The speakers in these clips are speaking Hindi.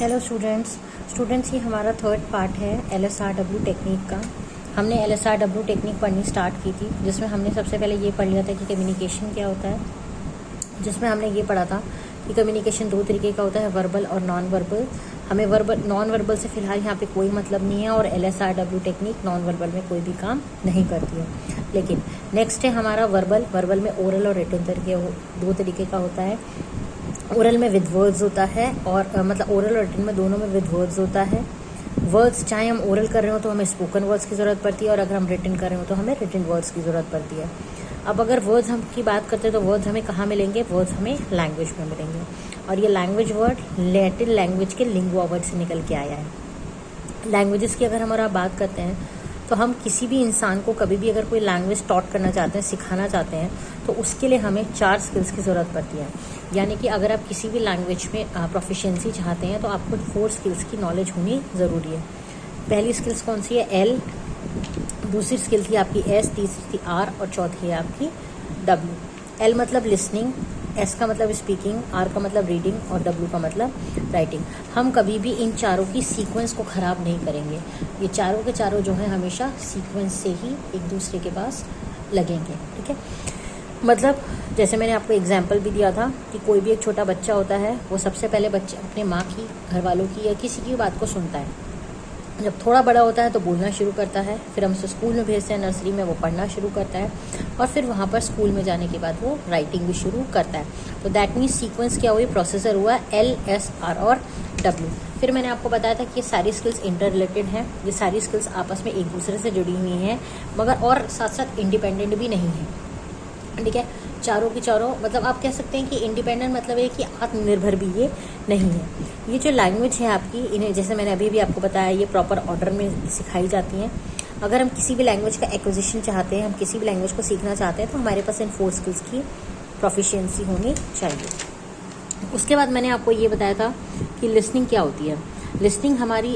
हेलो स्टूडेंट्स ये हमारा थर्ड पार्ट है LSRW टेक्निक का। हमने LSRW टेक्निक पढ़नी स्टार्ट की थी, जिसमें हमने सबसे पहले ये पढ़ लिया था कि कम्युनिकेशन क्या होता है, जिसमें हमने ये पढ़ा था कि कम्युनिकेशन दो तरीके का होता है, वर्बल और नॉन वर्बल। हमें नॉन वर्बल से फ़िलहाल यहाँ पे कोई मतलब नहीं है, और LSRW टेक्निक नॉन वर्बल में कोई भी काम नहीं करती है। लेकिन नेक्स्ट है हमारा वर्बल में ओरल और रिटन दो तरीके का होता है। ओरल में विद वर्ड्स होता है, और मतलब ओरल और रिटन में दोनों में विद वर्ड्स होता है। वर्ड्स चाहे हम ओरल कर रहे हो तो हमें स्पोकन वर्ड्स की ज़रूरत पड़ती है, और अगर हम रिटन कर रहे हो तो हमें रिटन वर्ड्स की ज़रूरत पड़ती है। अब अगर वर्ड्स हम की बात करते हैं तो वर्ड्स हमें कहाँ मिलेंगे? वर्ड्स हमें लैंग्वेज में मिलेंगे, और ये लैंग्वेज वर्ड लैटिन लैंग्वेज के लिंगुआ वर्ड से निकल के आया है। लैंग्वेजेस की अगर हमारा बात करते हैं तो हम किसी भी इंसान को कभी भी अगर कोई लैंग्वेज टॉट करना चाहते हैं, सिखाना चाहते हैं, तो उसके लिए हमें 4 स्किल्स की ज़रूरत पड़ती है। यानी कि अगर आप किसी भी लैंग्वेज में प्रोफिशिएंसी चाहते हैं तो आपको 4 स्किल्स की नॉलेज होनी ज़रूरी है। पहली स्किल्स कौन सी है? L, दूसरी स्किल थी आपकी S, तीसरी थी R, और चौथी है आपकी W। L मतलब लिसनिंग, S का मतलब स्पीकिंग, R का मतलब रीडिंग, और W का मतलब राइटिंग। हम कभी भी इन चारों की सीक्वेंस को ख़राब नहीं करेंगे। ये चारों के चारों जो हैं हमेशा सीक्वेंस से ही एक दूसरे के पास लगेंगे, ठीक है। मतलब जैसे मैंने आपको एग्जाम्पल भी दिया था कि कोई भी एक छोटा बच्चा होता है, वो सबसे पहले बच्चे अपने माँ की, घर वालों की या किसी की बात को सुनता है। जब थोड़ा बड़ा होता है तो बोलना शुरू करता है, फिर हम उसे स्कूल में भेजते हैं, नर्सरी में वो पढ़ना शुरू करता है, और फिर वहाँ पर स्कूल में जाने के बाद वो राइटिंग भी शुरू करता है। तो दैट मीन्स सीक्वेंस क्या हुई? प्रोसेसर हुआ L, S, R और W। फिर मैंने आपको बताया था कि ये सारी स्किल्स इंटर रिलेटेड हैं, ये सारी स्किल्स आपस में एक दूसरे से जुड़ी हुई हैं, मगर और साथ साथ इंडिपेंडेंट भी नहीं है, ठीक है। चारों की चारों मतलब आप कह सकते हैं कि इंडिपेंडेंट मतलब है कि आत्मनिर्भर भी ये नहीं है। ये जो लैंग्वेज है आपकी, इन्हें जैसे मैंने अभी भी आपको बताया, ये प्रॉपर ऑर्डर में सिखाई जाती हैं। अगर हम किसी भी लैंग्वेज का एक्विजिशन चाहते हैं, हम किसी भी लैंग्वेज को सीखना चाहते हैं, तो हमारे पास इन 4 स्किल्स की प्रोफिशिएंसी होनी चाहिए। उसके बाद मैंने आपको ये बताया था कि लिसनिंग क्या होती है। लिसनिंग हमारी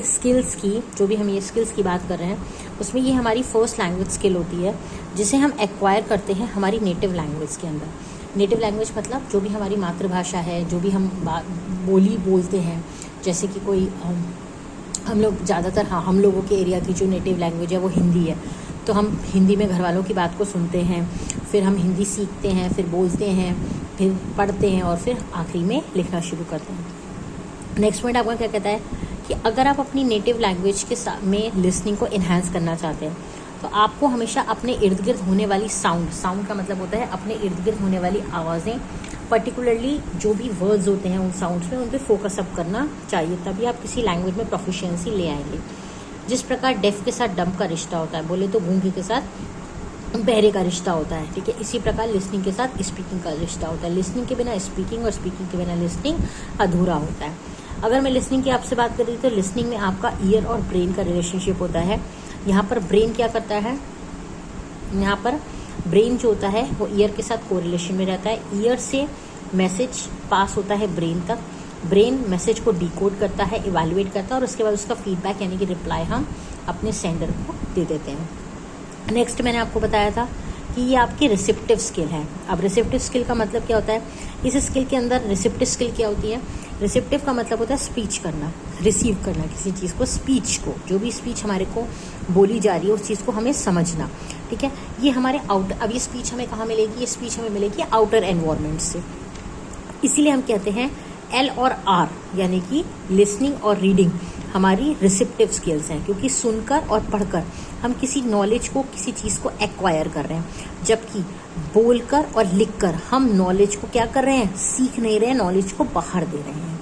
स्किल्स की, जो भी हम ये स्किल्स की बात कर रहे हैं, उसमें ये हमारी फर्स्ट लैंग्वेज स्किल होती है, जिसे हम एक्वायर करते हैं हमारी नेटिव लैंग्वेज के अंदर। नेटिव लैंग्वेज मतलब जो भी हमारी मातृभाषा है, जो भी हम बोली बोलते हैं। जैसे कि कोई हम लोग ज़्यादातर, हाँ, हम लोगों के एरिया की जो नेटिव लैंग्वेज है वो हिंदी है, तो हम हिंदी में घर वालों की बात को सुनते हैं, फिर हम हिंदी सीखते हैं, फिर बोलते हैं, फिर पढ़ते हैं, और फिर आखिरी में लिखना शुरू करते हैं। नेक्स्ट पॉइंट आपका क्या कहता है कि अगर आप अपनी नेटिव लैंग्वेज के में लिसनिंग को इन्हांस करना चाहते हैं, तो आपको हमेशा अपने इर्द गिर्द होने वाली साउंड का मतलब होता है अपने इर्द गिर्द होने वाली आवाज़ें, पर्टिकुलरली जो भी वर्ड्स होते हैं उन साउंड्स में, उन पर फोकस अप करना चाहिए, तभी आप किसी लैंग्वेज में प्रोफिशिएंसी ले आएंगे। जिस प्रकार डेफ के साथ डम्ब का रिश्ता होता है, बोले तो गूंगे के साथ बहरे का रिश्ता होता है, ठीक है, इसी प्रकार लिसनिंग के साथ स्पीकिंग का रिश्ता होता है। लिसनिंग के बिना स्पीकिंग, और स्पीकिंग के बिना लिसनिंग अधूरा होता है। अगर मैं लिसनिंग की आपसे बात कर रही तो लिसनिंग में आपका ईयर और ब्रेन का रिलेशनशिप होता है। यहाँ पर ब्रेन क्या करता है? यहाँ पर ब्रेन जो होता है वो ईयर के साथ कोरिलेशन में रहता है। ईयर से मैसेज पास होता है ब्रेन तक, ब्रेन मैसेज को डिकोड करता है, इवैल्यूएट करता है, और उसके बाद उसका फीडबैक यानी कि रिप्लाई हम अपने सेंडर को दे देते हैं। नेक्स्ट मैंने आपको बताया था कि ये आपकी रिसेप्टिव स्किल है। अब रिसेप्टिव स्किल का मतलब क्या होता है? इस स्किल के अंदर रिसेप्टिव स्किल क्या होती है? रिसेप्टिव का मतलब होता है स्पीच करना, रिसीव करना किसी चीज़ को, स्पीच को, जो भी स्पीच हमारे को बोली जा रही है उस चीज़ को हमें समझना, ठीक है। ये हमारे अब ये स्पीच हमें कहाँ मिलेगी? ये स्पीच हमें मिलेगी आउटर एनवायरनमेंट से। इसीलिए हम कहते हैं L और R यानी कि लिसनिंग और रीडिंग हमारी रिसेप्टिव स्किल्स हैं, क्योंकि सुनकर और पढ़कर हम किसी नॉलेज को, किसी चीज़ को एक्वायर कर रहे हैं, जबकि बोलकर और लिखकर हम नॉलेज को क्या कर रहे हैं? सीख नहीं रहे हैं, नॉलेज को बाहर दे रहे हैं,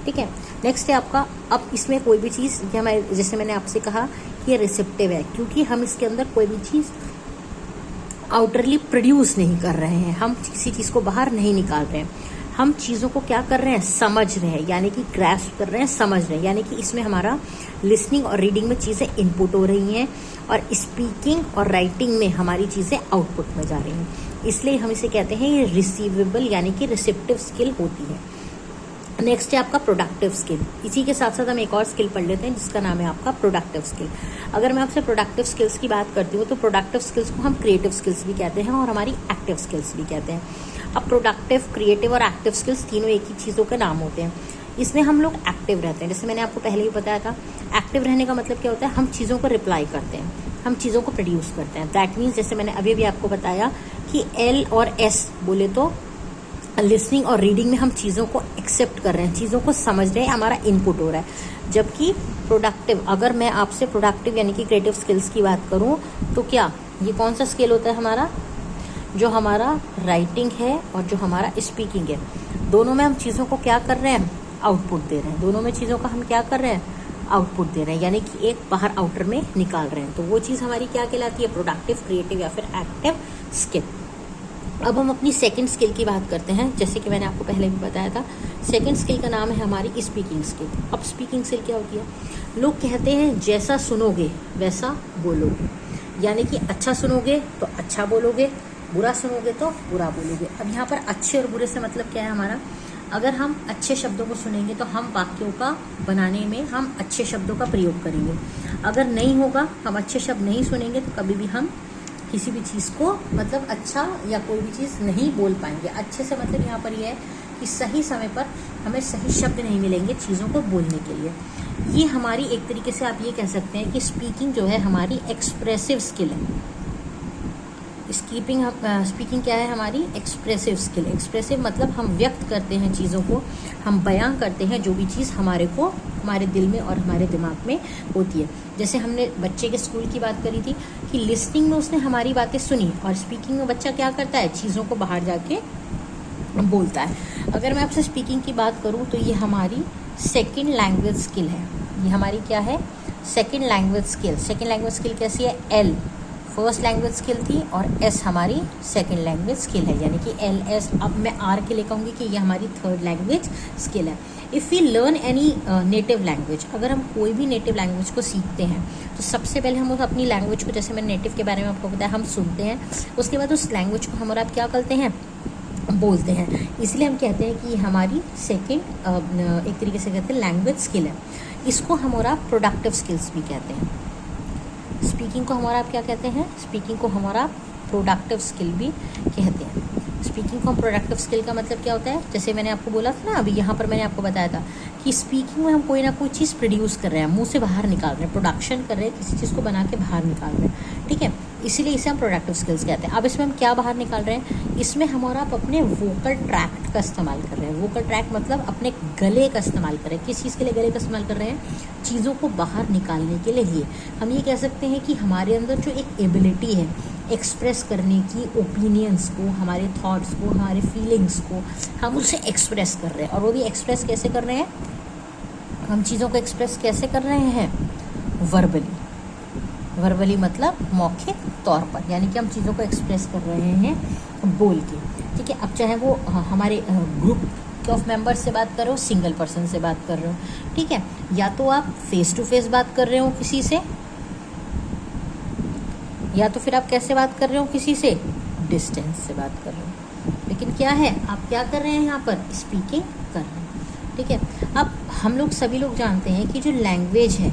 ठीक है। नेक्स्ट है आपका, अब इसमें कोई भी चीज़, जैसे मैंने आपसे कहा कि ये रिसेप्टिव है, क्योंकि हम इसके अंदर कोई भी चीज़ आउटरली प्रोड्यूस नहीं कर रहे हैं, हम किसी चीज़ को बाहर नहीं निकाल रहे हैं, हम चीज़ों को क्या कर रहे हैं? समझ रहे हैं, यानी कि ग्रैस्प कर रहे हैं, समझ रहे हैं। यानी कि इसमें हमारा लिसनिंग और रीडिंग में चीज़ें इनपुट हो रही हैं, और स्पीकिंग और राइटिंग में हमारी चीज़ें आउटपुट में जा रही हैं। इसलिए हम इसे कहते हैं ये रिसीवेबल यानी कि रिसेप्टिव स्किल होती है। नेक्स्ट है आपका प्रोडक्टिव स्किल। इसी के साथ साथ हम एक और स्किल पढ़ लेते हैं जिसका नाम है आपका प्रोडक्टिव स्किल। अगर मैं आपसे प्रोडक्टिव स्किल्स की बात करती हूँ तो प्रोडक्टिव स्किल्स को हम क्रिएटिव स्किल्स भी कहते हैं और हमारी एक्टिव स्किल्स भी कहते हैं। अब प्रोडक्टिव, क्रिएटिव और एक्टिव स्किल्स तीनों एक ही चीज़ों के नाम होते हैं। इसमें हम लोग एक्टिव रहते हैं। जैसे मैंने आपको पहले ही बताया था, एक्टिव रहने का मतलब क्या होता है, हम चीज़ों को रिप्लाई करते हैं, हम चीज़ों को प्रोड्यूस करते हैं। दैट मीन्स जैसे मैंने अभी भी आपको बताया कि L और S बोले तो लिसनिंग और रीडिंग में हम चीज़ों को एक्सेप्ट कर रहे हैं, चीज़ों को समझ रहे हैं, हमारा इनपुट हो रहा है। जबकि प्रोडक्टिव, अगर मैं आपसे प्रोडक्टिव यानी कि क्रिएटिव स्किल्स की बात करूं तो क्या ये कौन सा स्किल होता है हमारा, जो हमारा राइटिंग है और जो हमारा स्पीकिंग है, दोनों में हम चीज़ों को क्या कर रहे हैं, आउटपुट दे रहे हैं। दोनों में चीज़ों का हम क्या कर रहे हैं, आउटपुट दे रहे हैं, यानी कि एक बाहर आउटर में निकाल रहे हैं। तो वो चीज़ हमारी क्या कहलाती है, प्रोडक्टिव, क्रिएटिव या फिर एक्टिव स्किल। अब हम अपनी सेकंड स्किल की बात करते हैं। जैसे कि मैंने आपको पहले भी बताया था, सेकंड स्किल का नाम है हमारी स्पीकिंग स्किल। अब स्पीकिंग स्किल क्या होती है, लोग कहते हैं जैसा सुनोगे वैसा बोलोगे, यानी कि अच्छा सुनोगे तो अच्छा बोलोगे, बुरा सुनोगे तो बुरा बोलोगे। अब यहाँ पर अच्छे और बुरे से मतलब क्या है हमारा, अगर हम अच्छे शब्दों को सुनेंगे तो हम वाक्यों का बनाने में हम अच्छे शब्दों का प्रयोग करेंगे। अगर नहीं होगा, हम अच्छे शब्द नहीं सुनेंगे तो कभी भी हम किसी भी चीज़ को मतलब अच्छा या कोई भी चीज़ नहीं बोल पाएंगे। अच्छे से मतलब यहाँ पर यह है कि सही समय पर हमें सही शब्द नहीं मिलेंगे चीज़ों को बोलने के लिए। ये हमारी एक तरीके से आप ये कह सकते हैं कि स्पीकिंग जो है हमारी एक्सप्रेसिव स्किल है। स्पीकिंग क्या है हमारी, एक्सप्रेसिव स्किल। एक्सप्रेसिव मतलब हम व्यक्त करते हैं चीज़ों को, हम बयां करते हैं जो भी चीज़ हमारे दिल में और हमारे दिमाग में होती है। जैसे हमने बच्चे के स्कूल की बात करी थी कि लिसनिंग में उसने हमारी बातें सुनी, और स्पीकिंग में बच्चा क्या करता है, चीज़ों को बाहर जाके बोलता है। अगर मैं आपसे स्पीकिंग की बात करूँ तो ये हमारी सेकेंड लैंग्वेज स्किल है। ये हमारी क्या है, second language skill. Second language skill कैसी है, L फर्स्ट लैंग्वेज स्किल थी और S हमारी सेकेंड लैंग्वेज स्किल है, यानी कि LS। अब मैं R के लिए कहूँगी कि ये हमारी थर्ड लैंग्वेज स्किल है। If we learn any native language, अगर हम कोई भी नेटिव लैंग्वेज को सीखते हैं तो सबसे पहले हम अपनी लैंग्वेज को, जैसे मैंने नेटिव के बारे में आपको बताया, हम सुनते हैं, उसके बाद उस लैंग्वेज को हम और आप क्या करते हैं, बोलते हैं। इसलिए हम कहते हैं कि ये हमारी सेकेंड एक तरीके से कहते हैं लैंग्वेज स्किल है। इसको हम और आप प्रोडक्टिव स्किल्स भी कहते हैं। स्पीकिंग को हमारा आप क्या कहते हैं, स्पीकिंग को हमारा प्रोडक्टिव स्किल भी कहते हैं। स्पीकिंग को हम प्रोडक्टिव स्किल का मतलब क्या होता है, जैसे मैंने आपको बोला था ना, अभी यहाँ पर मैंने आपको बताया था कि स्पीकिंग में हम कोई ना कोई चीज़ प्रोड्यूस कर रहे हैं, मुंह से बाहर निकाल रहे हैं, प्रोडक्शन कर रहे हैं, किसी चीज़ को बना के बाहर निकाल रहे हैं, ठीक है, इसीलिए इसे हम प्रोडक्टिव स्किल्स कहते हैं। अब इसमें हम क्या बाहर निकाल रहे हैं, इसमें हम और आप अपने वोकल ट्रैक्ट का इस्तेमाल कर रहे हैं। वोकल ट्रैक्ट मतलब अपने गले का इस्तेमाल कर रहे हैं। किस चीज़ के लिए गले का इस्तेमाल कर रहे हैं, चीज़ों को बाहर निकालने के लिए। हम ये कह सकते हैं कि हमारे अंदर जो एक एबिलिटी है एक्सप्रेस करने की, ओपिनियंस को, हमारे थॉट्स को, हमारे फीलिंग्स को हम उसे एक्सप्रेस कर रहे हैं। और वो भी एक्सप्रेस कैसे कर रहे हैं, हम चीज़ों को एक्सप्रेस कैसे कर रहे हैं, वर्बली। वर्बली मतलब मौखिक तौर पर, यानी कि हम चीज़ों को एक्सप्रेस कर रहे हैं बोल के, ठीक है। अब चाहे वो हमारे ग्रुप ऑफ मेंबर्स से बात कर रहे हो, सिंगल पर्सन से बात कर रहे हो, ठीक है, या तो आप फेस टू फेस बात कर रहे हो किसी से, या तो फिर आप कैसे बात कर रहे हो किसी से, डिस्टेंस से बात कर रहे हो। लेकिन क्या है, आप क्या कर रहे हैं यहाँ पर, स्पीकिंग कर रहे हैं, ठीक है। अब हम लोग सभी लोग जानते हैं कि जो लैंग्वेज है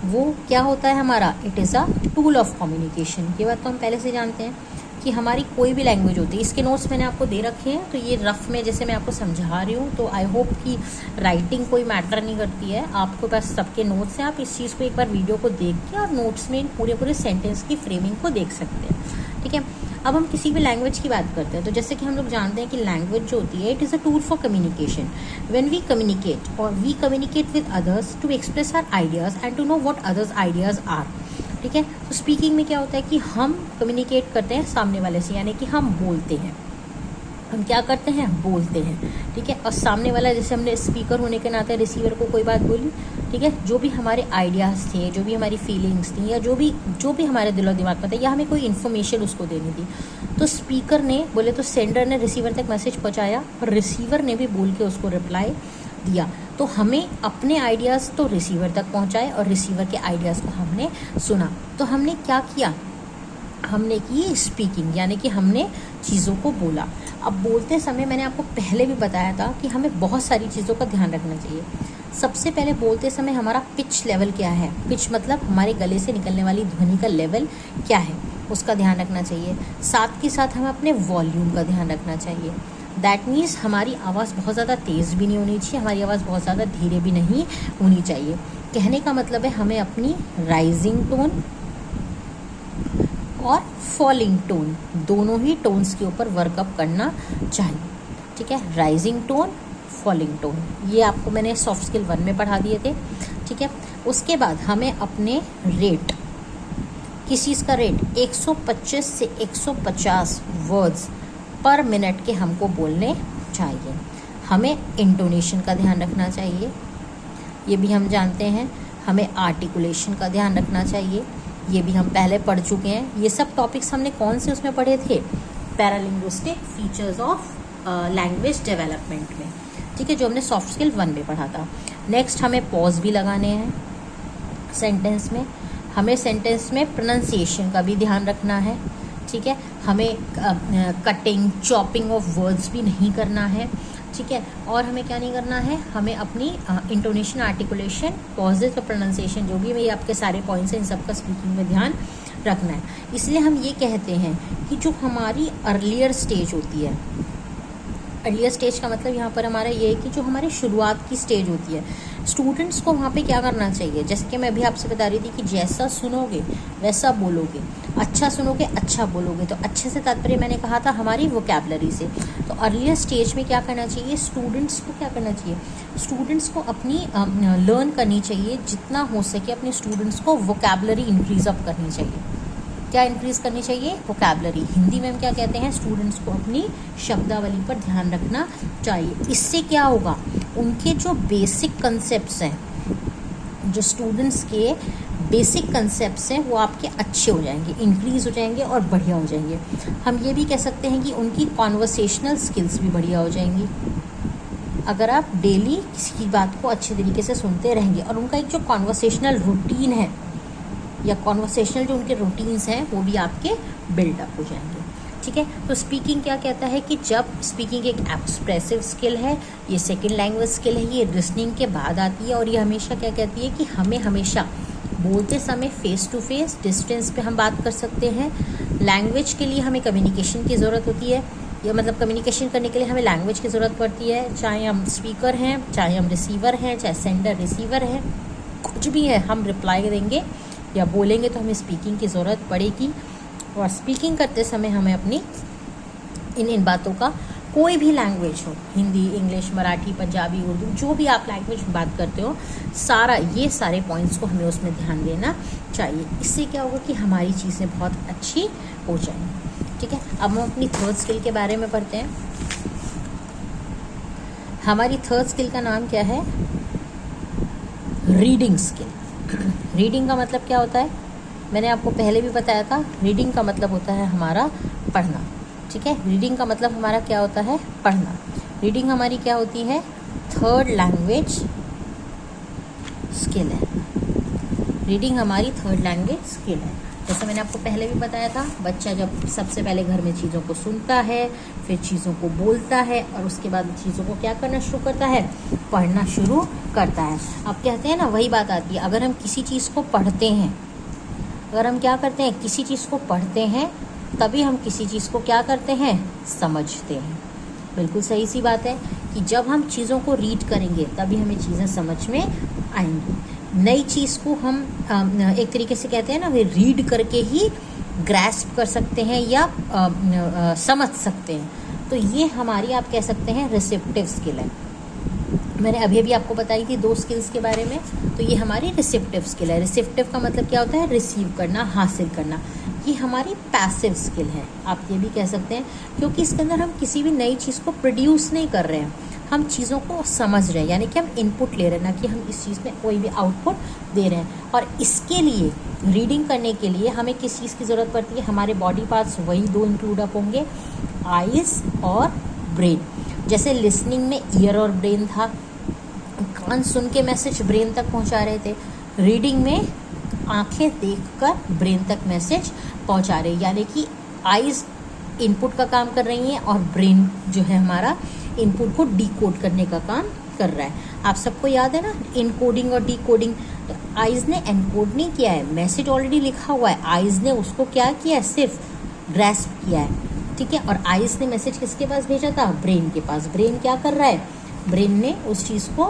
वो क्या होता है हमारा, it is a tool of communication. ये बात तो हम पहले से जानते हैं कि हमारी कोई भी लैंग्वेज होती है। इसके नोट्स मैंने आपको दे रखे हैं, तो ये रफ में जैसे मैं आपको समझा रही हूँ, तो आई होप कि राइटिंग कोई मैटर नहीं करती है, आपको पास सबके नोट्स हैं। आप इस चीज़ को एक बार वीडियो को देख के और नोट्स में पूरे सेंटेंस की फ्रेमिंग को देख सकते हैं, ठीक है। अब हम किसी भी लैंग्वेज की बात करते हैं तो जैसे कि हम लोग जानते हैं कि लैंग्वेज जो होती है, it is a tool for communication. When we communicate और we communicate with others to express our ideas and to know what others ideas are, ठीक है। तो स्पीकिंग में क्या होता है कि हम कम्युनिकेट करते हैं सामने वाले से, यानी कि हम बोलते हैं, हम क्या करते हैं, बोलते हैं, ठीक है। और सामने वाला, जैसे हमने स्पीकर होने के नाते रिसीवर को कोई बात बोली, ठीक है, जो भी हमारे आइडियाज़ थे, जो भी हमारी फीलिंग्स थी, या जो भी हमारे दिलो दिमाग में था, या हमें कोई इन्फॉर्मेशन उसको देनी थी, तो स्पीकर ने बोले तो सेंडर ने रिसीवर तक मैसेज पहुंचाया और रिसीवर ने भी बोल के उसको रिप्लाई दिया। तो हमें अपने आइडियाज़ तो रिसीवर तक पहुंचाए और रिसीवर के आइडियाज़ को हमने सुना। तो हमने क्या किया, हमने की स्पीकिंग, यानी कि हमने चीज़ों को बोला। अब बोलते समय मैंने आपको पहले भी बताया था कि हमें बहुत सारी चीज़ों का ध्यान रखना चाहिए। सबसे पहले बोलते समय हमारा पिच लेवल क्या है, पिच मतलब हमारे गले से निकलने वाली ध्वनि का लेवल क्या है, उसका ध्यान रखना चाहिए। साथ के साथ हमें अपने वॉल्यूम का ध्यान रखना चाहिए। दैट मीन्स हमारी आवाज़ बहुत ज़्यादा तेज़ भी नहीं होनी चाहिए, हमारी आवाज़ बहुत ज़्यादा धीरे भी नहीं होनी चाहिए। कहने का मतलब है हमें अपनी राइजिंग टोन और फॉलिंग टोन दोनों ही टोन्स के ऊपर वर्कअप करना चाहिए, ठीक है। राइजिंग टोन, फॉलिंग टोन, ये आपको मैंने सॉफ्ट स्किल 1 में पढ़ा दिए थे, ठीक है। उसके बाद हमें अपने रेट, किस चीज़ का रेट, 125 से 150 वर्ड्स पर मिनट के हमको बोलने चाहिए। हमें इंटोनेशन का ध्यान रखना चाहिए, ये भी हम जानते हैं। हमें आर्टिकुलेशन का ध्यान रखना चाहिए, ये भी हम पहले पढ़ चुके हैं। ये सब टॉपिक्स हमने कौन से उसमें पढ़े थे, paralinguistic features of language development में, ठीक है, जो हमने सॉफ्ट स्किल 1 में पढ़ा था। नेक्स्ट हमें पॉज भी लगाने हैं सेंटेंस में, हमें सेंटेंस में प्रोनाउंसिएशन का भी ध्यान रखना है, ठीक है। हमें कटिंग चॉपिंग ऑफ वर्ड्स भी नहीं करना है, ठीक है। और हमें क्या नहीं करना है, हमें अपनी इंटोनेशन, आर्टिकुलेशन, पॉजेज और प्रोनाउंसिएशन जो भी, ये आपके सारे पॉइंट्स हैं, इन सबका स्पीकिंग में ध्यान रखना है। इसलिए हम ये कहते हैं कि जो हमारी अर्लियर स्टेज होती है, अर्लियर स्टेज का मतलब यहाँ पर हमारा ये है कि जो हमारी शुरुआत की स्टेज होती है, स्टूडेंट्स को वहाँ पे क्या करना चाहिए, जैसे कि मैं अभी आपसे बता रही थी कि जैसा सुनोगे वैसा बोलोगे, अच्छा सुनोगे अच्छा बोलोगे। तो अच्छे से तात्पर्य मैंने कहा था हमारी वोकैबलरी से। तो अर्लियर स्टेज में क्या करना चाहिए, स्टूडेंट्स को क्या करना चाहिए, स्टूडेंट्स को अपनी लर्न करनी चाहिए, जितना हो सके अपने स्टूडेंट्स को वोकैबलरी इंक्रीज अप करनी चाहिए। क्या इंक्रीज करनी चाहिए, वोकैबलरी। हिंदी में हम क्या कहते हैं, स्टूडेंट्स को अपनी शब्दावली पर ध्यान रखना चाहिए। इससे क्या होगा, उनके जो बेसिक कंसेप्ट्स हैं, जो स्टूडेंट्स के बेसिक कंसेप्ट्स हैं, वो आपके अच्छे हो जाएंगे, इंक्रीज हो जाएंगे और बढ़िया हो जाएंगे। हम ये भी कह सकते हैं कि उनकी कॉन्वर्सेशनल स्किल्स भी बढ़िया हो जाएंगी अगर आप डेली किसी की बात को अच्छे तरीके से सुनते रहेंगे। और उनका एक जो कॉन्वर्सेशनल रूटीन है या कॉन्वर्सेशनल जो उनके रूटीन्स हैं, वो भी आपके बिल्डअप हो जाएंगे, ठीक है। तो स्पीकिंग क्या कहता है कि जब स्पीकिंग एक एक्सप्रेसिव स्किल है, ये सेकंड लैंग्वेज स्किल है, ये लिसनिंग के बाद आती है। और ये हमेशा क्या कहती है कि हमें हमेशा बोलते समय फेस टू फेस डिस्टेंस पे हम बात कर सकते हैं। लैंग्वेज के लिए हमें कम्युनिकेशन की ज़रूरत होती है, या मतलब कम्युनिकेशन करने के लिए हमें लैंग्वेज की ज़रूरत पड़ती है, चाहे हम स्पीकर हैं, चाहे हम रिसीवर हैं, चाहे सेंडर रिसीवर है, कुछ भी है, हम रिप्लाई देंगे या बोलेंगे तो हमें स्पीकिंग की ज़रूरत पड़ेगी। और स्पीकिंग करते समय हमें अपनी इन बातों का, कोई भी लैंग्वेज हो, हिंदी, इंग्लिश, मराठी, पंजाबी, उर्दू, जो भी आप लैंग्वेज में बात करते हो, ये सारे पॉइंट्स को हमें उसमें ध्यान देना चाहिए। इससे क्या होगा कि हमारी चीज़ें बहुत अच्छी हो जाएंगी, ठीक है। अब हम अपनी थर्ड स्किल के बारे में पढ़ते हैं। हमारी थर्ड स्किल का नाम क्या है, रीडिंग स्किल। रीडिंग का मतलब क्या होता है, मैंने आपको पहले भी बताया था, रीडिंग का मतलब होता है हमारा पढ़ना, ठीक है। रीडिंग का मतलब हमारा क्या होता है, पढ़ना। रीडिंग हमारी क्या होती है, थर्ड लैंग्वेज स्किल है। रीडिंग हमारी थर्ड लैंग्वेज स्किल है। जैसे मैंने आपको पहले भी बताया था, बच्चा जब सबसे पहले घर में चीज़ों को सुनता है, फिर चीज़ों को बोलता है, और उसके बाद चीज़ों को क्या करना शुरू करता है, पढ़ना शुरू करता है। अब कहते हैं ना, वही बात आती है, अगर हम किसी चीज़ को पढ़ते हैं, अगर हम क्या करते हैं, किसी चीज़ को पढ़ते हैं, तभी हम किसी चीज़ को क्या करते हैं, समझते हैं। बिल्कुल सही सी बात है कि जब हम चीज़ों को रीड करेंगे तभी हमें चीज़ें समझ में आएंगी। नई चीज़ को हम एक तरीके से कहते हैं ना, वे रीड करके ही ग्रैस्प कर सकते हैं या समझ सकते हैं। तो ये हमारी, आप कह सकते हैं, रिसेप्टिव स्किल है। मैंने अभी आपको बताई थी 2 स्किल्स के बारे में, तो ये हमारी रिसेप्टिव स्किल है। रिसेप्टिव का मतलब क्या होता है, रिसीव करना, हासिल करना। ये हमारी पैसिव स्किल है, आप ये भी कह सकते हैं, क्योंकि इसके अंदर हम किसी भी नई चीज़ को प्रोड्यूस नहीं कर रहे हैं, हम चीज़ों को समझ रहे हैं, यानी कि हम इनपुट ले रहे हैं, ना कि हम इस चीज़ में कोई भी आउटपुट दे रहे हैं। और इसके लिए, रीडिंग करने के लिए हमें किस चीज़ की ज़रूरत पड़ती है, हमारे बॉडी पार्ट्स वही 2 इंक्लूड अप होंगे, आइज़ और ब्रेन। जैसे लिसनिंग में ईयर और ब्रेन था, कान सुन के मैसेज ब्रेन तक पहुंचा रहे थे। रीडिंग में आंखें देखकर ब्रेन तक मैसेज पहुंचा रहे, यानी कि आइज़ इनपुट का काम कर रही हैं और ब्रेन जो है हमारा इनपुट को डिकोड करने का काम कर रहा है। आप सबको याद है ना, इनकोडिंग और डिकोडिंग। तो आइज़ ने एनकोड नहीं किया है, मैसेज ऑलरेडी लिखा हुआ है, आइज़ ने उसको क्या किया है, सिर्फ ग्रैस्प किया है, ठीक है। और आइज ने मैसेज किसके पास भेजा था? ब्रेन के पास। ब्रेन क्या कर रहा है? ब्रेन ने उस चीज़ को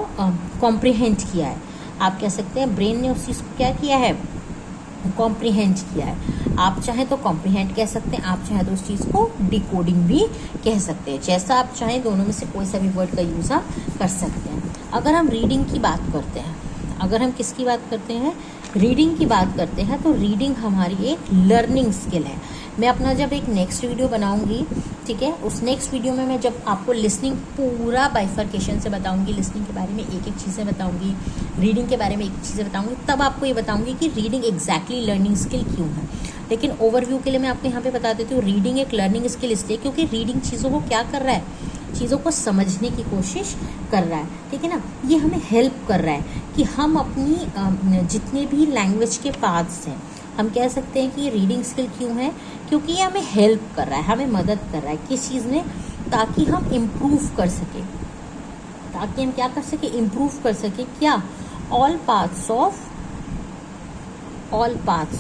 कॉम्प्रिहेंड किया है। आप कह सकते हैं ब्रेन ने उस चीज़ को क्या किया है? कॉम्प्रिहेंड किया है। आप चाहें तो कॉम्प्रिहेंड कह सकते हैं, आप चाहें तो उस चीज़ को डिकोडिंग भी कह सकते हैं, जैसा आप चाहें दोनों में से कोई सा भी वर्ड का यूज़ आप कर सकते हैं। अगर हम रीडिंग की बात करते हैं, अगर हम किसकी बात करते हैं? रीडिंग की बात करते हैं, तो रीडिंग हमारी एक लर्निंग स्किल है। मैं अपना जब एक नेक्स्ट वीडियो बनाऊंगी, ठीक है, उस नेक्स्ट वीडियो में मैं जब आपको लिसनिंग पूरा बाइफर्केशन से बताऊंगी, लिसनिंग के बारे में एक एक चीज़ें बताऊंगी, रीडिंग के बारे में एक चीज़ें बताऊंगी, तब आपको ये बताऊंगी कि रीडिंग एग्जैक्टली लर्निंग स्किल क्यों है। लेकिन ओवरव्यू के लिए मैं आपको यहाँ पे बता देती हूँ, रीडिंग एक लर्निंग स्किल इसलिए क्योंकि रीडिंग चीज़ों को क्या कर रहा है? चीज़ों को समझने की कोशिश कर रहा है, ठीक है ना। ये हमें हेल्प कर रहा है कि हम अपनी जितने भी लैंग्वेज के पार्ट्स हैं, हम कह सकते हैं कि ये रीडिंग स्किल क्यों है? क्योंकि ये हमें हेल्प कर रहा है, हमें मदद कर रहा है किस चीज़ में? ताकि हम इम्प्रूव कर सकें, ताकि हम क्या कर सकें? इम्प्रूव कर सकें। क्या? All parts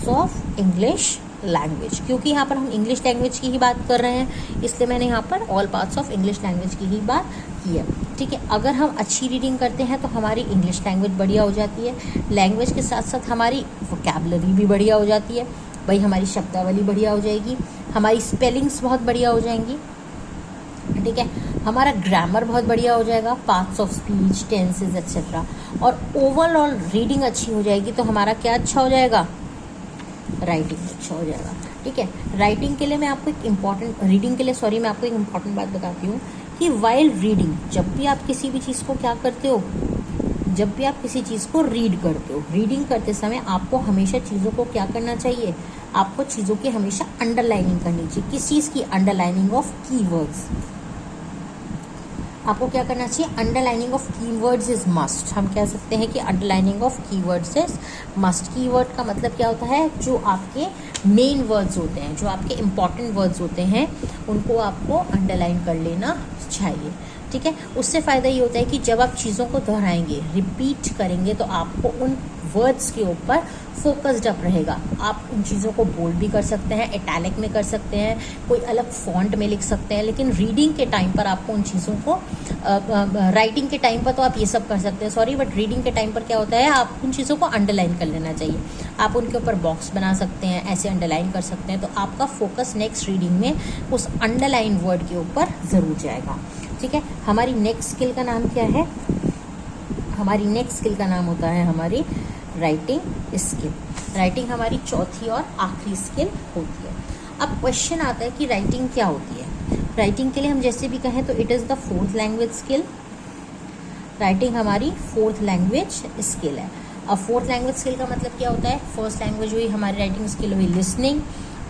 of English language. क्योंकि यहाँ पर हम इंग्लिश लैंग्वेज की ही बात कर रहे हैं, इसलिए मैंने यहाँ पर all parts of English language की ही बात की है, ठीक है। अगर हम अच्छी रीडिंग करते हैं तो हमारी इंग्लिश लैंग्वेज बढ़िया हो जाती है, लैंग्वेज के साथ साथ हमारी वोकैबुलरी भी बढ़िया हो जाती है, भाई हमारी शब्दावली बढ़िया हो जाएगी, हमारी स्पेलिंग्स बहुत बढ़िया हो जाएंगी, ठीक है, हमारा ग्रामर बहुत बढ़िया हो जाएगा, parts of speech, tenses etcetera, और ओवरऑल रीडिंग अच्छी हो जाएगी तो हमारा क्या अच्छा हो जाएगा? राइटिंग अच्छा हो जाएगा, ठीक है। राइटिंग के लिए मैं आपको एक इम्पॉर्टेंट रीडिंग के लिए सॉरी मैं आपको एक इम्पॉर्टेंट बात बताती हूँ कि वाइल रीडिंग, जब भी आप किसी भी चीज़ को क्या करते हो, जब भी आप किसी चीज़ को रीड करते हो, रीडिंग करते समय आपको हमेशा चीज़ों को क्या करना चाहिए? आपको चीज़ों की हमेशा अंडरलाइनिंग करनी चाहिए। किस चीज़ की? Underlining of keywords. आपको क्या करना चाहिए? Underlining of keywords is must. हम कह सकते हैं कि underlining of keywords is must. Keyword का मतलब क्या होता है? जो आपके मेन वर्ड्स होते हैं, जो आपके इंपॉर्टेंट वर्ड्स होते हैं, उनको आपको अंडरलाइन कर लेना चाहिए, ठीक है। उससे फ़ायदा ये होता है कि जब आप चीज़ों को दोहराएंगे, रिपीट करेंगे, तो आपको उन वर्ड्स के ऊपर फोकस्ड अप रहेगा। आप उन चीज़ों को बोल्ड भी कर सकते हैं, इटैलिक में कर सकते हैं, कोई अलग फॉन्ट में लिख सकते हैं, लेकिन रीडिंग के टाइम पर आपको उन चीज़ों को राइटिंग के टाइम पर तो आप ये सब कर सकते हैं सॉरी, बट रीडिंग के टाइम पर क्या होता है? आप उन चीज़ों को अंडरलाइन कर लेना चाहिए। आप उनके ऊपर बॉक्स बना सकते हैं, ऐसे अंडरलाइन कर सकते हैं, तो आपका फोकस नेक्स्ट रीडिंग में उस अंडरलाइन वर्ड के ऊपर ज़रूर जाएगा, ठीक है। हमारी नेक्स्ट स्किल का नाम क्या है? हमारी नेक्स्ट स्किल का नाम होता है हमारी राइटिंग स्किल। राइटिंग हमारी चौथी और आखिरी स्किल होती है। अब क्वेश्चन आता है कि राइटिंग क्या होती है? राइटिंग के लिए हम जैसे भी कहें तो it is the fourth language skill. Writing हमारी फोर्थ लैंग्वेज स्किल है। अब फोर्थ लैंग्वेज स्किल का मतलब क्या होता है? फर्स्ट लैंग्वेज हुई हमारी राइटिंग स्किल हुई लिसनिंग,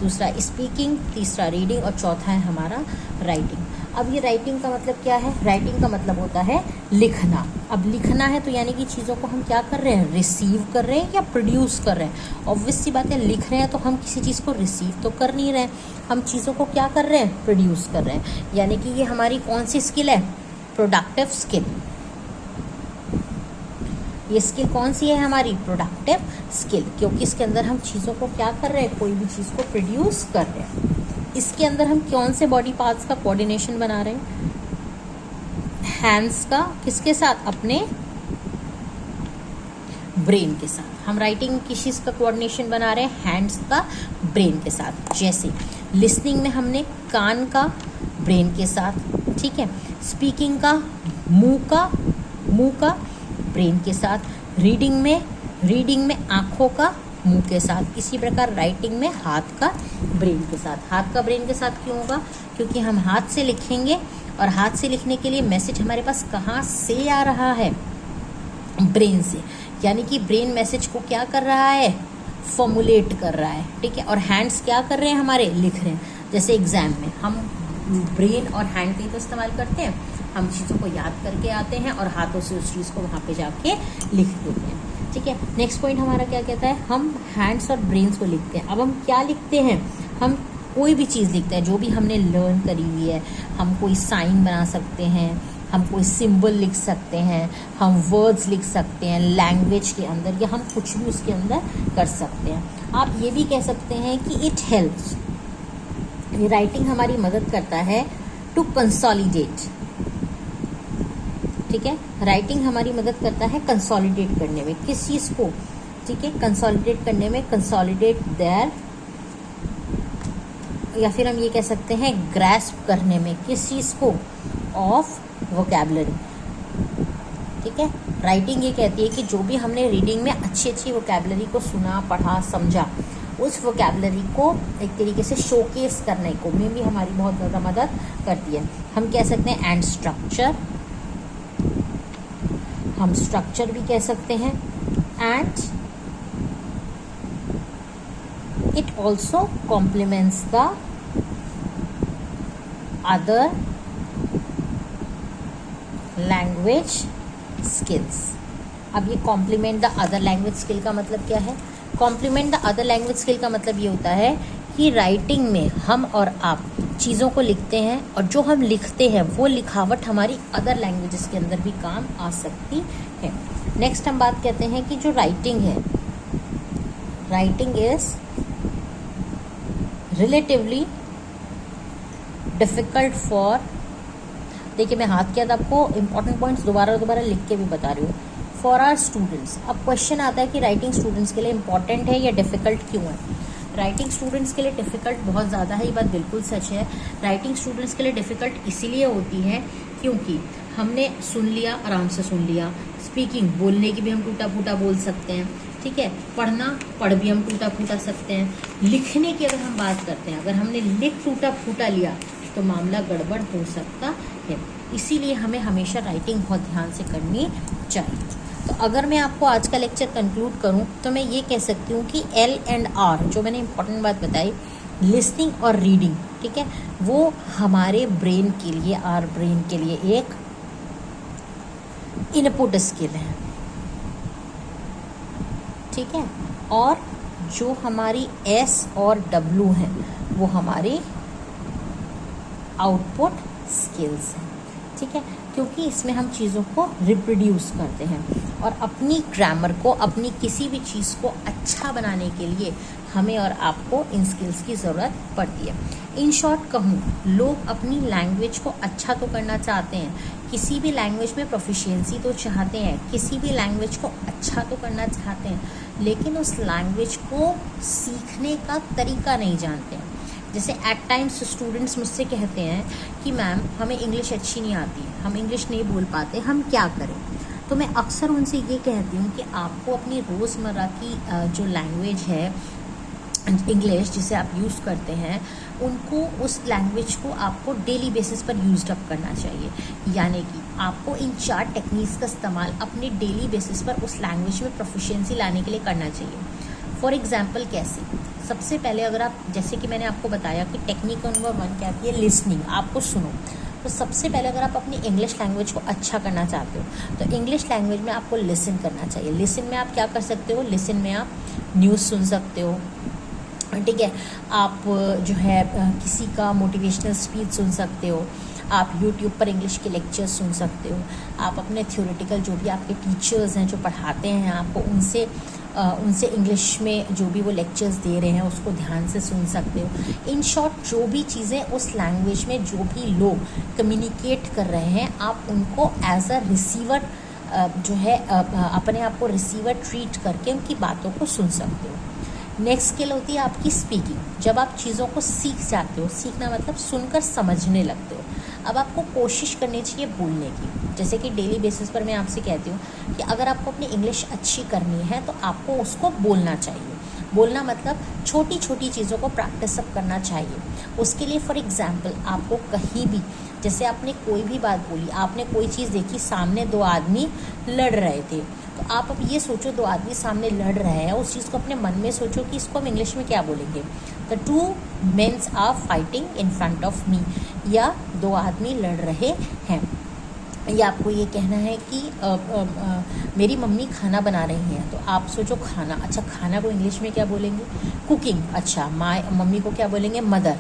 दूसरा स्पीकिंग, तीसरा रीडिंग और चौथा है हमारा राइटिंग। अब ये राइटिंग का मतलब क्या है? राइटिंग का मतलब होता है लिखना। अब लिखना है तो यानी कि चीज़ों को हम क्या कर रहे हैं? रिसीव कर रहे हैं या प्रोड्यूस कर रहे हैं। ऑब्वियस सी बात है, लिख रहे हैं तो हम किसी चीज़ को रिसीव तो कर नहीं रहे हैं, हम चीज़ों को क्या कर रहे हैं? प्रोड्यूस कर रहे हैं। यानी कि ये हमारी कौन सी स्किल है? Productive skill. ये स्किल कौन सी है? हमारी प्रोडक्टिव स्किल, क्योंकि इसके अंदर हम चीज़ों को क्या कर रहे हैं? कोई भी चीज़ को प्रोड्यूस कर रहे हैं। इसके अंदर हम कौन से बॉडी पार्ट्स का कोऑर्डिनेशन बना रहे हैं? हैंड्स का किसके साथ? अपने ब्रेन के साथ। हम राइटिंग किस चीज़ का कोऑर्डिनेशन बना रहे हैं? हैंड्स का ब्रेन के साथ। जैसे लिसनिंग में हमने कान का ब्रेन के साथ, ठीक है। स्पीकिंग का मुंह का ब्रेन के साथ। रीडिंग में आँखों का मुंह के साथ। इसी प्रकार राइटिंग में हाथ का ब्रेन के साथ। हाथ का ब्रेन के साथ क्यों होगा? क्योंकि हम हाथ से लिखेंगे और हाथ से लिखने के लिए मैसेज हमारे पास कहाँ से आ रहा है? ब्रेन से। यानी कि ब्रेन मैसेज को क्या कर रहा है? फॉर्मुलेट कर रहा है, ठीक है। और हैंड्स क्या कर रहे हैं? हमारे लिख रहे हैं। जैसे एग्जाम में हम ब्रेन और हैंड का ही तो इस्तेमाल करते हैं। हम चीज़ों को याद करके आते हैं और हाथों से उस चीज़ को वहाँ पे जाके लिख देते हैं, ठीक है। नेक्स्ट पॉइंट हमारा क्या कहता है? हम हैंड्स और ब्रेन्स को लिखते हैं। अब हम क्या लिखते हैं? हम कोई भी चीज़ लिखते हैं जो भी हमने लर्न करी हुई है। हम कोई साइन बना सकते हैं, हम कोई सिंबल लिख सकते हैं, हम वर्ड्स लिख सकते हैं लैंग्वेज के अंदर, या हम कुछ भी उसके अंदर कर सकते हैं। आप ये भी कह सकते हैं कि इट हेल्प्स राइटिंग हमारी मदद करता है टू कंसोलिडेट, ठीक है। राइटिंग हमारी मदद करता है कंसोलिडेट करने में, किस चीज को, ठीक है, कंसोलिडेट करने में, कंसोलिडेट देयर, या फिर हम ये कह सकते हैं ग्रैस्प करने में, किस चीज को, ऑफ वोकैबुलरी, ठीक है। राइटिंग ये कहती है कि जो भी हमने रीडिंग में अच्छी अच्छी वोकैबुलरी को सुना, पढ़ा, समझा, उस वोकैबुलरी को एक तरीके से शोकेस करने को में भी हमारी बहुत ज़्यादा मदद करती है। हम कह सकते हैं एंड स्ट्रक्चर, हम स्ट्रक्चर भी कह सकते हैं, and it also complements the other language skills. अब ये complement the other language skill का मतलब क्या है? Complement the other language skill का मतलब ये होता है कि राइटिंग में हम और आप चीज़ों को लिखते हैं और जो हम लिखते हैं वो लिखावट हमारी अदर लैंग्वेजेस के अंदर भी काम आ सकती है। नेक्स्ट हम बात कहते हैं कि जो राइटिंग है, writing is relatively difficult for, देखिए मैं हाथ के हाथ आपको इंपॉर्टेंट पॉइंट्स दोबारा लिख के भी बता रही हूँ, फॉर आर स्टूडेंट्स। अब क्वेश्चन आता है कि राइटिंग स्टूडेंट्स के लिए इंपॉर्टेंट है या डिफिकल्ट क्यों है? राइटिंग स्टूडेंट्स के लिए डिफ़िकल्ट बहुत ज़्यादा है, ये बात बिल्कुल सच है। राइटिंग स्टूडेंट्स के लिए डिफ़िकल्ट इसीलिए होती है क्योंकि हमने सुन लिया, आराम से सुन लिया, स्पीकिंग, बोलने की भी हम टूटा फूटा बोल सकते हैं, ठीक है, पढ़ भी हम टूटा फूटा सकते हैं। लिखने की अगर हम बात करते हैं, अगर हमने लिख टूटा फूटा लिया तो मामला गड़बड़ हो सकता है। इसीलिए हमें हमेशा राइटिंग बहुत ध्यान से करनी चाहिए। तो अगर मैं आपको आज का लेक्चर कंक्लूड करूं तो मैं ये कह सकती हूँ कि एल एंड आर, जो मैंने इंपॉर्टेंट बात बताई, लिसनिंग और रीडिंग, ठीक है, वो हमारे ब्रेन के लिए, आर ब्रेन के लिए एक इनपुट स्किल है, ठीक है। और जो हमारी एस और डब्ल्यू हैं वो हमारी आउटपुट स्किल्स हैं, ठीक है, क्योंकि इसमें हम चीज़ों को रिप्रोड्यूस करते हैं और अपनी ग्रामर को, अपनी किसी भी चीज़ को अच्छा बनाने के लिए हमें और आपको इन स्किल्स की ज़रूरत पड़ती है। इन शॉर्ट कहूँ, लोग अपनी लैंग्वेज को अच्छा तो करना चाहते हैं, किसी भी लैंग्वेज में प्रोफिशिएंसी तो चाहते हैं, किसी भी लैंग्वेज को अच्छा तो करना चाहते हैं, लेकिन उस लैंग्वेज को सीखने का तरीका नहीं जानते हैं। जैसे एट टाइम्स स्टूडेंट्स मुझसे कहते हैं कि मैम हमें इंग्लिश अच्छी नहीं आती, हम इंग्लिश नहीं बोल पाते, हम क्या करें? तो मैं अक्सर उनसे ये कहती हूँ कि आपको अपनी रोज़मर्रा की जो लैंग्वेज है इंग्लिश, जिसे आप यूज़ करते हैं, उनको, उस लैंग्वेज को आपको डेली बेसिस पर यूज अप करना चाहिए। यानी कि आपको इन 4 टेक्निक्स का इस्तेमाल अपने डेली बेसिस पर उस लैंग्वेज में प्रोफिशिएंसी लाने के लिए करना चाहिए। फॉर एग्जाम्पल कैसे? सबसे पहले अगर आप, जैसे कि मैंने आपको बताया कि टेक्निक नंबर 1 क्या है, लिसनिंग, आपको सुनो। तो सबसे पहले अगर आप अपनी इंग्लिश लैंग्वेज को अच्छा करना चाहते हो तो इंग्लिश लैंग्वेज में आपको लिसन करना चाहिए। लिसन में आप क्या कर सकते हो? लिसन में आप न्यूज़ सुन सकते हो, ठीक है, आप जो है किसी का मोटिवेशनल स्पीच सुन सकते हो, आप YouTube पर इंग्लिश के लेक्चर्स सुन सकते हो, आप अपने थ्योरेटिकल जो भी आपके टीचर्स हैं जो पढ़ाते हैं आपको, उनसे इंग्लिश में जो भी वो लेक्चर्स दे रहे हैं उसको ध्यान से सुन सकते हो। इन शॉर्ट, जो भी चीज़ें उस लैंग्वेज में जो भी लोग कम्युनिकेट कर रहे हैं, आप उनको एज अ रिसीवर जो है अपने आप को रिसीवर ट्रीट करके उनकी बातों को सुन सकते हो। नेक्स्ट स्किल होती है आपकी स्पीकिंग। जब आप चीज़ों को सीख जाते हो, सीखना मतलब सुनकर समझने लगते हो, अब आपको कोशिश करनी चाहिए बोलने की। जैसे कि डेली बेसिस पर मैं आपसे कहती हूँ कि अगर आपको अपनी इंग्लिश अच्छी करनी है तो आपको उसको बोलना चाहिए। बोलना मतलब छोटी छोटी चीज़ों को प्रैक्टिस अप करना चाहिए। उसके लिए फॉर एग्जांपल आपको कहीं भी, जैसे आपने कोई भी बात बोली, आपने कोई चीज़ देखी, सामने 2 आदमी लड़ रहे थे, तो आप अब ये सोचो 2 आदमी सामने लड़ रहे हैं, उस चीज़ को अपने मन में सोचो कि इसको हम इंग्लिश में क्या बोलेंगे। The 2 men are fighting in front of me, या 2 आदमी लड़ रहे हैं, या आपको ये कहना है कि मेरी मम्मी खाना बना रही हैं, तो आप सोचो खाना, अच्छा खाना को इंग्लिश में क्या बोलेंगे? कुकिंग। अच्छा मम्मी को क्या बोलेंगे? Mother.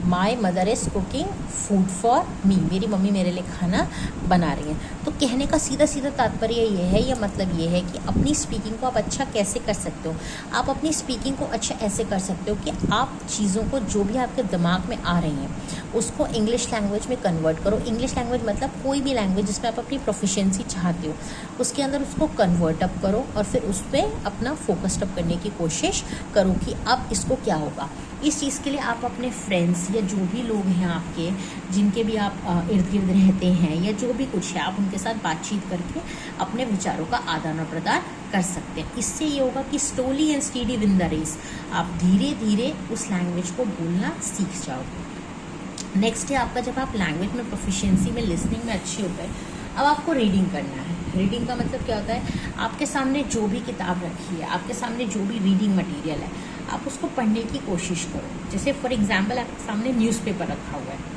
My mother is cooking food for me, मेरी मम्मी मेरे लिए खाना बना रही हैं। तो कहने का सीधा सीधा तात्पर्य ये है, या मतलब ये है कि अपनी स्पीकिंग को आप अच्छा कैसे कर सकते हो। आप अपनी स्पीकिंग को अच्छा ऐसे कर सकते हो कि आप चीज़ों को जो भी आपके दिमाग में आ रही हैं उसको इंग्लिश लैंग्वेज में कन्वर्ट करो। इंग्लिश लैंग्वेज मतलब कोई भी लैंग्वेज जिसमें आप अपनी प्रोफिशिएंसी चाहते हो उसके अंदर उसको कन्वर्ट अप करो और फिर उस पर अपना फोकस्ड अप करने की कोशिश करो कि अब इसको क्या होगा। इस चीज़ के लिए आप अपने फ्रेंड्स या जो भी लोग हैं आपके, जिनके भी आप इर्द गिर्द रहते हैं या जो भी कुछ है, आप उनके साथ बातचीत करके अपने विचारों का आदान प्रदान कर सकते हैं। इससे ये होगा कि slowly and steady win the race, आप धीरे धीरे उस लैंग्वेज को बोलना सीख जाओगे। नेक्स्ट है आपका, जब आप लैंग्वेज में प्रोफिशिएंसी में लिसनिंग में अच्छे हो गए, अब आपको रीडिंग करना है। रीडिंग का मतलब क्या होता है, आपके सामने जो भी किताब रखी है, आपके सामने जो भी रीडिंग मटेरियल है, आप उसको पढ़ने की कोशिश करो। जैसे फॉर एग्जांपल आपके सामने न्यूज़पेपर रखा हुआ है,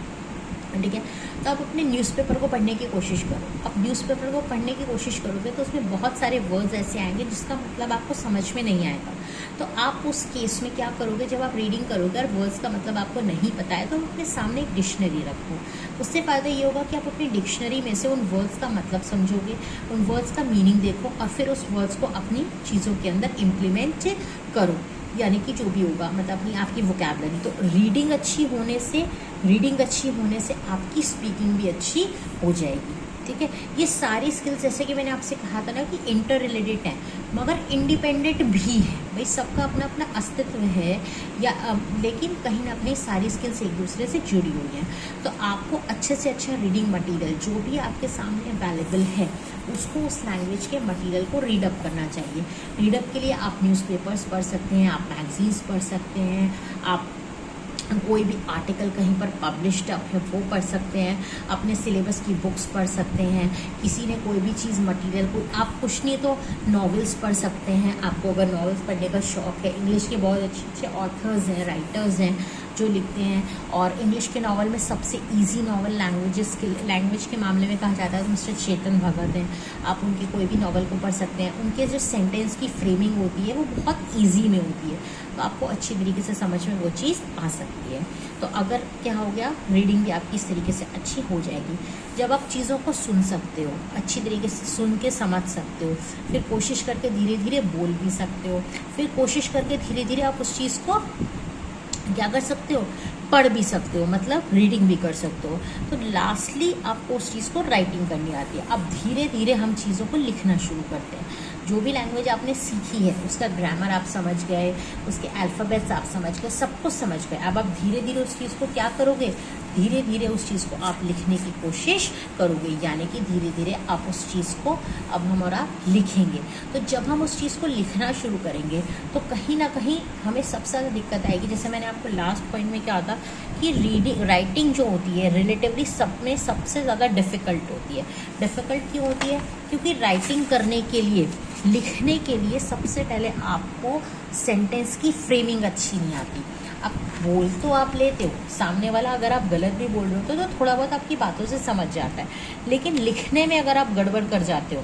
ठीक है, तो आप अपने न्यूज़पेपर को पढ़ने की कोशिश करो। अब न्यूज़पेपर को पढ़ने की कोशिश करोगे तो उसमें बहुत सारे वर्ड्स ऐसे आएंगे जिसका मतलब आपको समझ में नहीं आएगा। तो आप उस केस में क्या करोगे, जब आप रीडिंग करोगे और वर्ड्स का मतलब आपको नहीं पता है तो अपने सामने एक डिक्शनरी रखो। उससे फ़ायदा ये होगा कि आप अपनी डिक्शनरी में से उन वर्ड्स का मतलब समझोगे, उन वर्ड्स का मीनिंग देखो और फिर उस वर्ड्स को अपनी चीज़ों के अंदर इम्प्लीमेंट करो, यानी कि जो भी होगा मतलब अपनी आपकी वोकैबुलरी। तो रीडिंग अच्छी होने से आपकी स्पीकिंग भी अच्छी हो जाएगी, ठीक है। ये सारी स्किल्स जैसे कि मैंने आपसे कहा था ना कि इंटर रिलेटेड हैं मगर इंडिपेंडेंट भी है। भाई सबका अपना अपना अस्तित्व है या लेकिन कहीं ना कहीं सारी स्किल्स एक दूसरे से जुड़ी हुई हैं। तो आपको अच्छे से अच्छा रीडिंग मटेरियल जो भी आपके सामने अवेलेबल है उसको, उस लैंग्वेज के मटेरियल को रीड अप करना चाहिए। रीड अप के लिए आप न्यूज़पेपर्स पढ़ सकते हैं, आप मैगजीन्स पढ़ सकते हैं, आप कोई भी आर्टिकल कहीं पर पब्लिश्ड है वो पढ़ सकते हैं, अपने सिलेबस की बुक्स पढ़ सकते हैं, किसी ने कोई भी चीज़ मटेरियल को, आप कुछ नहीं तो नॉवेल्स पढ़ सकते हैं। आपको अगर नॉवेल्स पढ़ने का शौक़ है, इंग्लिश के बहुत अच्छे अच्छे ऑथर्स हैं, राइटर्स हैं जो लिखते हैं। और इंग्लिश के नावल में सबसे इजी नावल लैंग्वेज के मामले में कहा जाता है तो मिस्टर चेतन भगत हैं। आप उनके कोई भी नावल को पढ़ सकते हैं। उनके जो सेंटेंस की फ्रेमिंग होती है वो बहुत ईजी में होती है, तो आपको अच्छी तरीके से समझ में वो चीज़ आ सकती है। तो अगर क्या हो गया, रीडिंग भी आपकी इस तरीके से अच्छी हो जाएगी जब आप चीज़ों को सुन सकते हो, अच्छी तरीके से सुन के समझ सकते हो, फिर कोशिश करके धीरे धीरे बोल भी सकते हो, फिर कोशिश करके धीरे धीरे आप उस चीज़ को क्या कर सकते हो, पढ़ भी सकते हो, मतलब रीडिंग भी कर सकते हो। तो लास्टली आपको उस चीज़ को राइटिंग करनी आती है। अब धीरे धीरे हम चीज़ों को लिखना शुरू करते हैं। जो भी लैंग्वेज आपने सीखी है उसका ग्रामर आप समझ गए, उसके अल्फ़ाबेट्स आप समझ गए, सब कुछ समझ गए। अब आप धीरे धीरे उस चीज़ को क्या करोगे, धीरे धीरे उस चीज़ को आप लिखने की कोशिश करोगे, यानी कि धीरे धीरे आप उस चीज़ को अब हम और आप लिखेंगे। तो जब हम उस चीज़ को लिखना शुरू करेंगे तो कहीं ना कहीं हमें सबसे ज़्यादा दिक्कत आएगी। जैसे मैंने आपको लास्ट पॉइंट में क्या था कि राइटिंग जो होती है रिलेटिवली सब में सबसे ज़्यादा डिफ़िकल्ट होती है। डिफ़िकल्ट क्यों होती है, क्योंकि राइटिंग करने के लिए, लिखने के लिए सबसे पहले आपको सेंटेंस की फ्रेमिंग अच्छी नहीं आती। अब बोल तो आप लेते हो, सामने वाला अगर आप गलत भी बोल रहे हो तो थोड़ा बहुत आपकी बातों से समझ जाता है, लेकिन लिखने में अगर आप गड़बड़ कर जाते हो,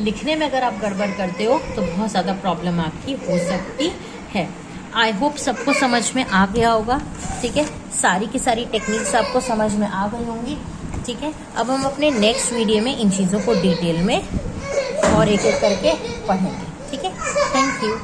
लिखने में अगर आप गड़बड़ करते हो तो बहुत ज़्यादा प्रॉब्लम आपकी हो सकती है। आई होप सबको समझ में आ गया होगा, ठीक है। सारी की सारी टेक्निक्स आपको समझ में आ गई होंगी, ठीक है। अब हम अपने नेक्स्ट वीडियो में इन चीज़ों को डिटेल में और एक एक करके पढ़ेंगे, ठीक है। Thank you.